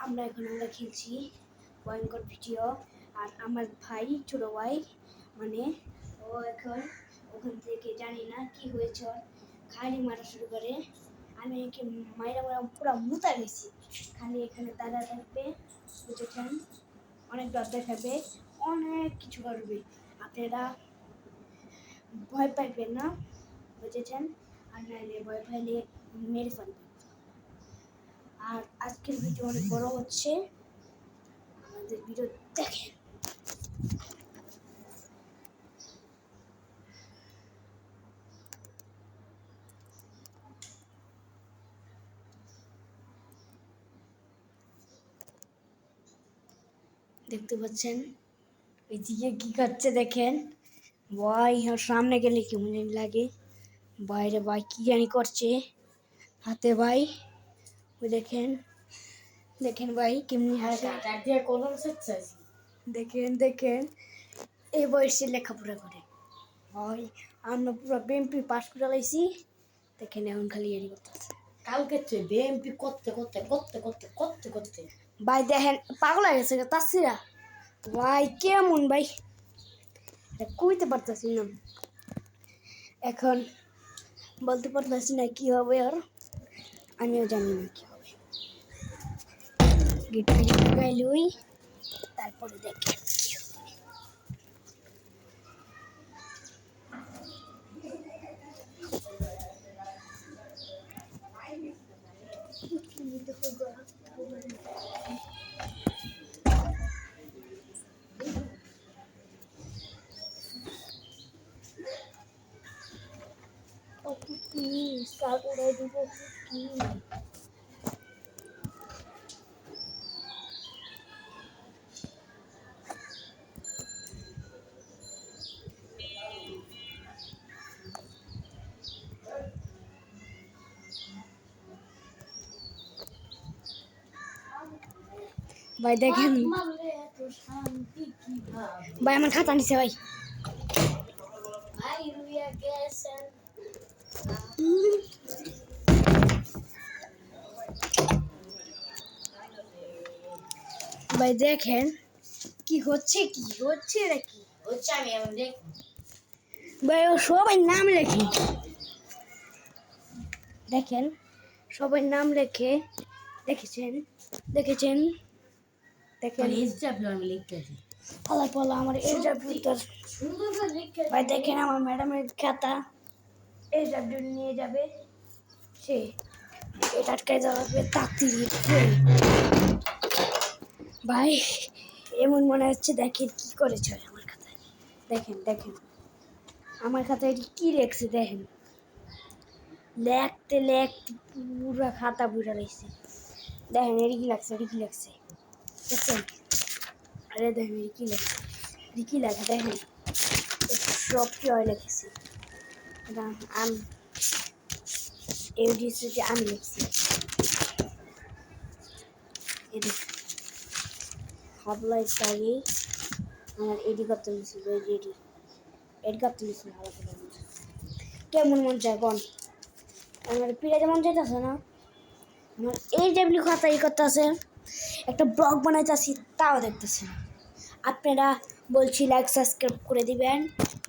আমরা খেলছি ভয়ঙ্কর ভিডিও। আর আমার ভাই, ছোট ভাই, মানে ও এখন ওখান থেকে জানি না কি হয়েছে, খালি মারা শুরু করে। আমি একে মাইরা পুরো মুতা গেছি। খালি এখানে দাদা থাকবে, বুঝেছেন, অনেক ডর দেখাবে, অনেক কিছু করবে। আপনারা ভয় পাইবেন না, বুঝেছেন। আর নাইলে ভয় পাইলে মেরে ফেলবেন। আর আজকের ভিডিও অনেক বড় হচ্ছে, আমাদের ভিডিও দেখেন। দেখতে পাচ্ছেন এদিকে কি করছে দেখেন। ভাই সামনে গেলে কেমন লাগে, বাইরে ভাই কি জানি করছে হাতে। ভাই ওই দেখেন, দেখেন ভাই কেমনি হাসে, দেখেন দেখেন এই বয়সে লেখাপড়া করে। ভাই আমরা পুরো বিএমপি পাস করে লাইছি, দেখেন এখন খালি এরি করতেছে। কালকে বিএমপি করতে করতে করতে করতে করতে করতে ভাই দেখেন পাগল হয়ে গেছে তাসিরা। ভাই কেমন ভাই কইতে পারতেছি না, এখন বলতে পারতেছি না কি হবে, আর আমিও জানি না কি হবে। গিটার গাইলুই তারপরে দেখি কি হবে। সাগরে দিব কি ভাই দেখেন। ভাই আমার খাতা নিছে ভাই। ভাই দেখেন কি হচ্ছে, কি হচ্ছে নাকি হচ্ছে আমি এমন দেখ ভাই, ও সবাই নাম লেখে, দেখেন সবাই নাম লেখে, দেখেছেন দেখেছেন দেখেন। আমি লিখতেছি পালা পালা আমার সুন্দর করে লিখতে। ভাই দেখেন আমার ম্যাডামের খাতা এইচডাব্লিউ নিয়ে যাবে, সে এটা আটকায় যাবে তাকতি। ভাই এমন মনে হচ্ছে, দেখেন কি করেছে আমার খাতায়, দেখেন দেখেন আমার খাতায় কি লেখছে, দেখেন লেখতে লেখতে পুরো খাতা বুঝা রয়েছে। দেখেন এর কি লাগছে, এর কি লাগছে দেখছেন। আরে দেখেন এর কি লাগছে, এর কি লাগে দেখেন, সব কি হয় লিখেছি। আমি এডিসিতে আমি লিখছি, এডি হাবলাই তাই আমার এডি করতে লিখছিল, এডি এডি করতে লিখছিল ভালো করে। কেমন মন চায় কোন, আমার পিড়াতে মন চাইতেছে না। আমার এই ডাব্লিউ খাতা ই করতেছে, একটা ব্লগ বানাইতেছি তাও দেখতেছে না। আপনারা বলছি লাইক সাবস্ক্রাইব করে দিবেন,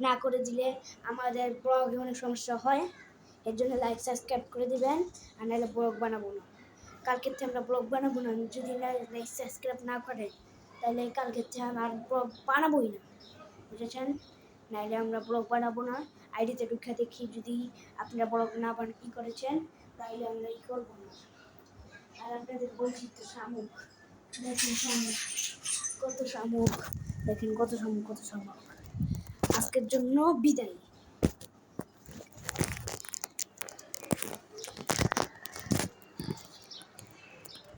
না করে দিলে আমাদের ব্লগে অনেক সমস্যা হয়, এর জন্য লাইক সাবস্ক্রাইব করে দিবেন। আর নাহলে ব্লগ বানাবো না, কালকে থেকে আমরা ব্লগ বানাবো না। যদি লাইক সাবস্ক্রাইব না করে তাহলে কালকে থেকে আর ব্লগ বানাবোই না, বুঝেছেন। নাহলে আমরা ব্লগ বানাবো না। আইডিতে ঢুকে দেখি যদি আপনারা ব্লগ না ই করেছেন তাহলে আমরা ই করবো না। আর আপনাদের বলছি তো শামুক, দেখেন শামুক কত শামুক, দেখেন কত শামুক কত শামুক। আজকের জন্য বিদায়।